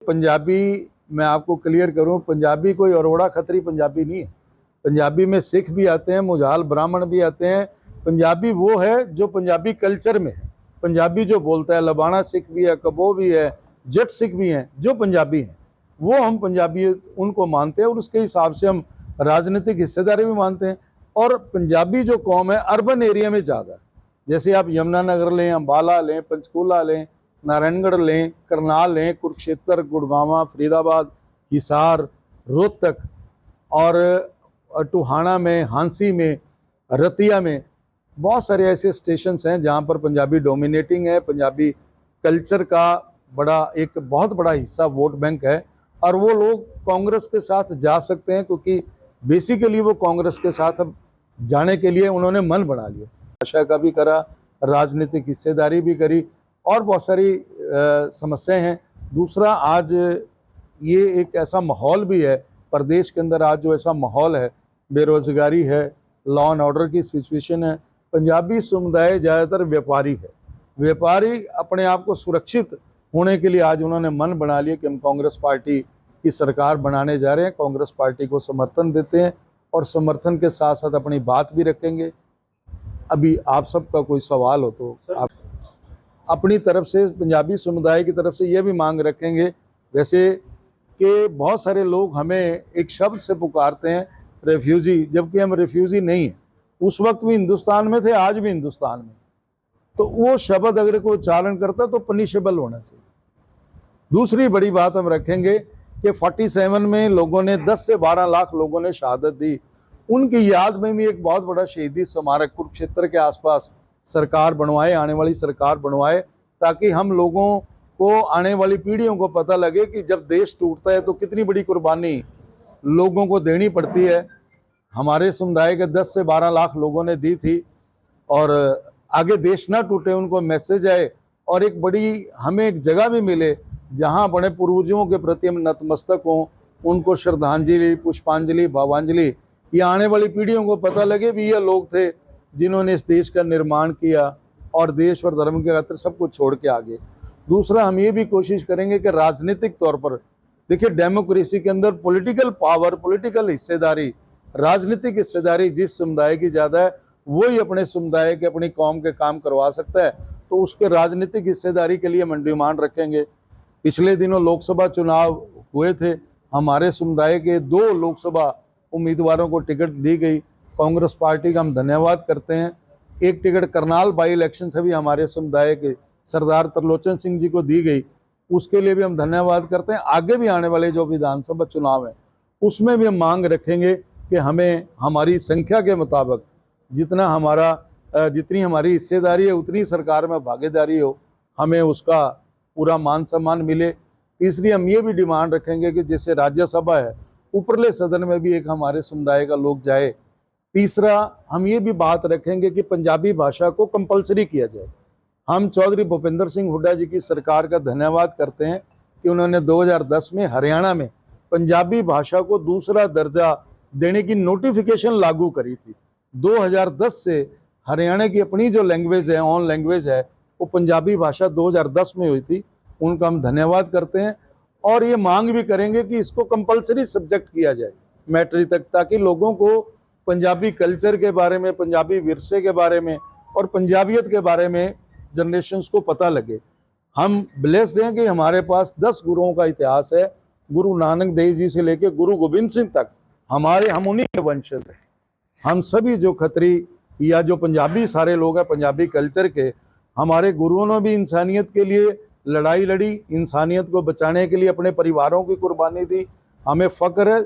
पंजाबी मैं आपको क्लियर करूं, पंजाबी कोई अरोड़ा खत्री पंजाबी नहीं है। पंजाबी में सिख भी आते हैं, मुजाल ब्राह्मण भी आते हैं। पंजाबी वो है जो पंजाबी कल्चर में है। पंजाबी जो बोलता है, लबाना सिख भी है, कबो भी है, जट सिख भी हैं, जो पंजाबी हैं वो हम पंजाबी उनको मानते हैं और उसके हिसाब से हम राजनीतिक हिस्सेदारी भी मानते हैं। और पंजाबी जो कौम है अर्बन एरिया में ज़्यादा है। जैसे आप यमुनानगर लें, अम्बाला लें, पंचकूला लें, नारायणगढ़ लें, करनाल लें, कुरुक्षेत्र, गुड़गांव, फरीदाबाद, हिसार, रोहतक और टोहाना में, हांसी में, रतिया में बहुत सारे ऐसे स्टेशंस हैं जहां पर पंजाबी डोमिनेटिंग है। पंजाबी कल्चर का एक बहुत बड़ा हिस्सा वोट बैंक है और वो लोग कांग्रेस के साथ जा सकते हैं क्योंकि बेसिकली वो कांग्रेस के साथ अब जाने के लिए उन्होंने मन बना लिया। भाषा का भी करा, राजनीतिक हिस्सेदारी भी करी और बहुत सारी समस्याएं हैं। दूसरा, आज ये एक ऐसा माहौल भी है प्रदेश के अंदर, आज जो ऐसा माहौल है, बेरोजगारी है, लॉ एंड ऑर्डर की सिचुएशन है। पंजाबी समुदाय ज़्यादातर व्यापारी है। व्यापारी अपने आप को सुरक्षित होने के लिए आज उन्होंने मन बना लिया कि हम कांग्रेस पार्टी की सरकार बनाने जा रहे हैं, कांग्रेस पार्टी को समर्थन देते हैं और समर्थन के साथ साथ अपनी बात भी रखेंगे। अभी आप सबका कोई सवाल हो तो आप अपनी तरफ से, पंजाबी समुदाय की तरफ से ये भी मांग रखेंगे, वैसे कि बहुत सारे लोग हमें एक शब्द से पुकारते हैं रेफ्यूजी, जबकि हम रेफ्यूजी नहीं हैं। उस वक्त भी हिंदुस्तान में थे, आज भी हिंदुस्तान में, तो वो शब्द अगर कोई उच्चारण करता तो पनिशेबल होना चाहिए। दूसरी बड़ी बात हम रखेंगे कि 47 में लोगों ने 10 से 12 लाख लोगों ने शहादत दी। उनकी याद में भी एक बहुत बड़ा शहीदी स्मारक कुरुक्षेत्र के आसपास सरकार बनवाए, आने वाली सरकार बनवाए, ताकि हम लोगों को, आने वाली पीढ़ियों को पता लगे कि जब देश टूटता है तो कितनी बड़ी कुर्बानी लोगों को देनी पड़ती है। हमारे समुदाय के 10 से 12 लाख लोगों ने दी थी और आगे देश ना टूटे उनको मैसेज आए और एक बड़ी हमें एक जगह भी मिले जहां बड़े पूर्वजों के प्रति हम नतमस्तक हों, उनको श्रद्धांजलि, पुष्पांजलि, भावांजलि, ये आने वाली पीढ़ियों को पता लगे भी ये लोग थे जिन्होंने इस देश का निर्माण किया और देश और धर्म के खातिर सब कुछ छोड़ के आगे। दूसरा, हम ये भी कोशिश करेंगे कि राजनीतिक तौर पर, देखिए डेमोक्रेसी के अंदर पॉलिटिकल पावर, पॉलिटिकल हिस्सेदारी, राजनीतिक हिस्सेदारी जिस समुदाय की ज़्यादा है वही अपने समुदाय के, अपनी कौम के काम करवा सकता है। तो उसके राजनीतिक हिस्सेदारी के लिए हम डिमांड रखेंगे। पिछले दिनों लोकसभा चुनाव हुए थे, हमारे समुदाय के 2 लोकसभा उम्मीदवारों को टिकट दी गई। कांग्रेस पार्टी का हम धन्यवाद करते हैं। एक टिकट करनाल बाई इलेक्शन से भी हमारे समुदाय के सरदार त्रिलोचन सिंह जी को दी गई, उसके लिए भी हम धन्यवाद करते हैं। आगे भी आने वाले जो विधानसभा चुनाव हैं उसमें भी हम मांग रखेंगे कि हमें हमारी संख्या के मुताबिक जितनी हमारी हिस्सेदारी है उतनी सरकार में भागीदारी हो, हमें उसका पूरा मान सम्मान मिले। तीसरी, हम ये भी डिमांड रखेंगे कि जैसे राज्यसभा है, ऊपरले सदन में भी एक हमारे समुदाय का लोग जाए। तीसरा, हम ये भी बात रखेंगे कि पंजाबी भाषा को कंपलसरी किया जाए। हम चौधरी भूपेंद्र सिंह हुड्डा जी की सरकार का धन्यवाद करते हैं कि उन्होंने 2010 में हरियाणा में पंजाबी भाषा को दूसरा दर्जा देने की नोटिफिकेशन लागू करी थी। 2010 से हरियाणा की अपनी जो लैंग्वेज है, ऑन लैंग्वेज है, वो पंजाबी भाषा 2010 में हुई थी। उनका हम धन्यवाद करते हैं और ये मांग भी करेंगे कि इसको कंपलसरी सब्जेक्ट किया जाए मैट्रिक तक, ताकि लोगों को पंजाबी कल्चर के बारे में, पंजाबी विरसे के बारे में और पंजाबियत के बारे में जनरेशन्स को पता लगे। हम ब्लेस्ड हैं कि हमारे पास 10 गुरुओं का इतिहास है। गुरु नानक देव जी से लेकर गुरु गोविंद सिंह तक हम उन्हीं के वंशज हैं। हम सभी जो खत्री या जो पंजाबी सारे लोग हैं पंजाबी कल्चर के, हमारे गुरुओं ने भी इंसानियत के लिए लड़ाई लड़ी, इंसानियत को बचाने के लिए अपने परिवारों की कुर्बानी दी। हमें फ़ख्र है,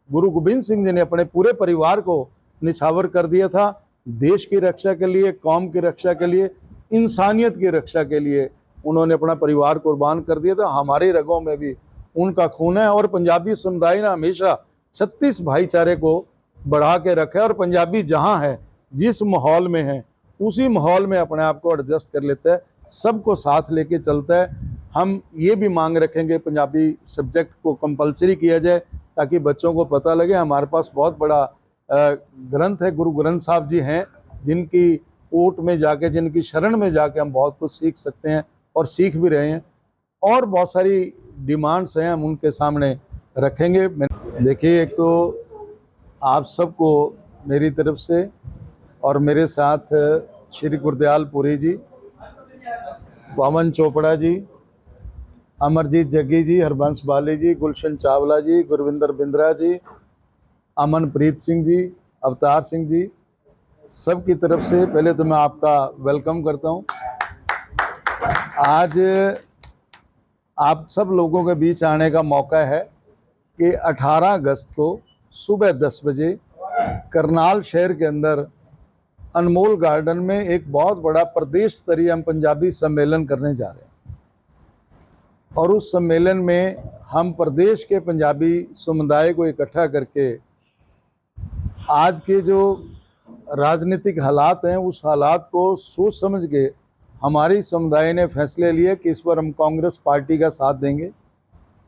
गुरु गोविंद सिंह जी ने अपने पूरे परिवार को निछावर कर दिया था देश की रक्षा के लिए, कौम की रक्षा के लिए, इंसानियत की रक्षा के लिए उन्होंने अपना परिवार कुर्बान कर दिया था। हमारे रगों में भी उनका खून है और पंजाबी समुदाय ने हमेशा 36 भाईचारे को बढ़ा के रखा है और पंजाबी जहाँ है, जिस माहौल में है, उसी माहौल में अपने आप को एडजस्ट कर लेता है, सबको साथ लेके चलता है। हम ये भी मांग रखेंगे पंजाबी सब्जेक्ट को कंपलसरी किया जाए ताकि बच्चों को पता लगे। हमारे पास बहुत बड़ा ग्रंथ है, गुरु ग्रंथ साहब जी हैं, जिनकी ओट में जाके, जिनकी शरण में जाके हम बहुत कुछ सीख सकते हैं और सीख भी रहे हैं। और बहुत सारी डिमांड्स हैं हम उनके सामने रखेंगे। देखिए, एक तो आप सबको मेरी तरफ से और मेरे साथ श्री गुरदयाल पुरी जी, पवन चोपड़ा जी, अमरजीत जग्गी जी, हरबंस बाली जी, गुलशन चावला जी, गुरविंदर बिंद्रा जी, अमनप्रीत सिंह जी, अवतार सिंह जी, सब की तरफ से पहले तो मैं आपका वेलकम करता हूं। आज आप सब लोगों के बीच आने का मौका है कि 18 अगस्त को सुबह 10 बजे करनाल शहर के अंदर अनमोल गार्डन में एक बहुत बड़ा प्रदेश स्तरीय हम पंजाबी सम्मेलन करने जा रहे हैं। और उस सम्मेलन में हम प्रदेश के पंजाबी समुदाय को इकट्ठा करके आज के जो राजनीतिक हालात हैं उस हालात को सोच समझ के हमारी समुदाय ने फैसले लिए कि इस पर हम कांग्रेस पार्टी का साथ देंगे।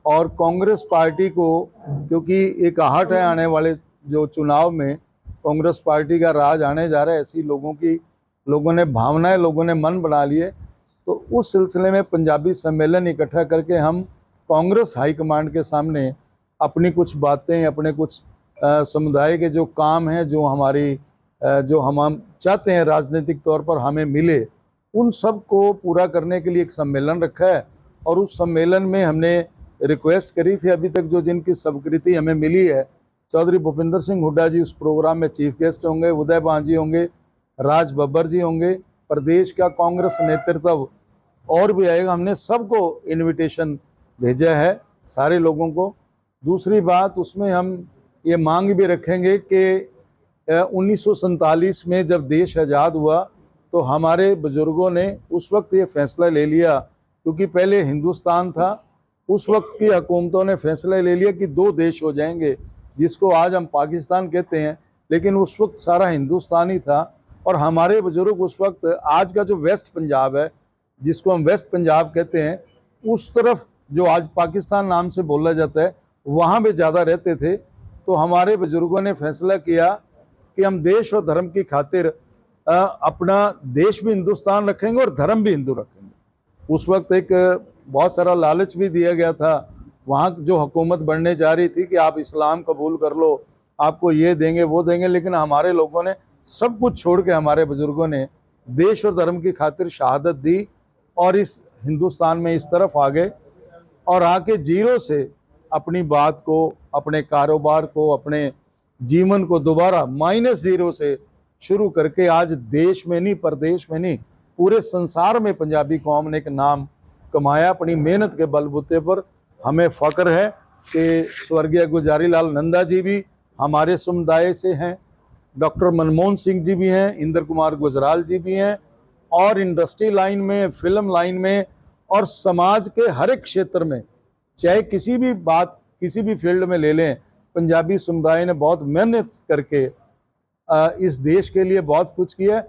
और कांग्रेस पार्टी को, क्योंकि एक आहट है आने वाले जो चुनाव में कांग्रेस पार्टी का राज आने जा रहा है, ऐसी लोगों ने भावनाएं, लोगों ने मन बना लिए। तो उस सिलसिले में पंजाबी सम्मेलन इकट्ठा करके हम कांग्रेस हाईकमांड के सामने अपनी कुछ बातें, अपने कुछ समुदाय के जो काम हैं, जो हम चाहते हैं राजनीतिक तौर पर हमें मिले, उन सब को पूरा करने के लिए एक सम्मेलन रखा है। और उस सम्मेलन में हमने रिक्वेस्ट करी थी, अभी तक जो जिनकी स्वीकृति हमें मिली है, चौधरी भूपिंदर सिंह हुड्डा जी उस प्रोग्राम में चीफ गेस्ट होंगे, उदय भान जी होंगे, राज बब्बर जी होंगे, प्रदेश का कांग्रेस नेतृत्व और भी आएगा। हमने सबको इनविटेशन भेजा है, सारे लोगों को। दूसरी बात, उसमें हम ये मांग भी रखेंगे कि 1947 में जब देश आज़ाद हुआ तो हमारे बुजुर्गों ने उस वक्त ये फैसला ले लिया, क्योंकि पहले हिंदुस्तान था, उस वक्त की हुकूमतों ने फैसला ले लिया कि 2 देश हो जाएंगे, जिसको आज हम पाकिस्तान कहते हैं, लेकिन उस वक्त सारा हिंदुस्तान ही था। और हमारे बुजुर्ग उस वक्त, आज का जो वेस्ट पंजाब है, जिसको हम वेस्ट पंजाब कहते हैं, उस तरफ जो आज पाकिस्तान नाम से बोला जाता है, वहाँ पे ज़्यादा रहते थे। तो हमारे बुजुर्गों ने फैसला किया कि हम देश और धर्म की खातिर अपना देश भी हिंदुस्तान रखेंगे और धर्म भी हिंदू रखेंगे। उस वक्त एक बहुत सारा लालच भी दिया गया था, वहाँ जो हुकूमत बनने जा रही थी कि आप इस्लाम कबूल कर लो, आपको ये देंगे वो देंगे, लेकिन हमारे लोगों ने सब कुछ छोड़ के, हमारे बुजुर्गों ने देश और धर्म की खातिर शहादत दी और इस हिंदुस्तान में इस तरफ आ गए। और आके जीरो से अपनी बात को, अपने कारोबार को, अपने जीवन को दोबारा -0 से शुरू करके आज देश में नहीं, प्रदेश में नहीं, पूरे संसार में पंजाबी कौम ने एक नाम कमाया अपनी मेहनत के बलबूते पर। हमें फ़ख्र है कि स्वर्गीय गुलजारी लाल नंदा जी भी हमारे समुदाय से हैं, डॉक्टर मनमोहन सिंह जी भी हैं, इंद्र कुमार गुजराल जी भी हैं, और इंडस्ट्री लाइन में, फिल्म लाइन में और समाज के हर एक क्षेत्र में, चाहे किसी भी बात, किसी भी फील्ड में ले लें, पंजाबी समुदाय ने बहुत मेहनत करके इस देश के लिए बहुत कुछ किया है।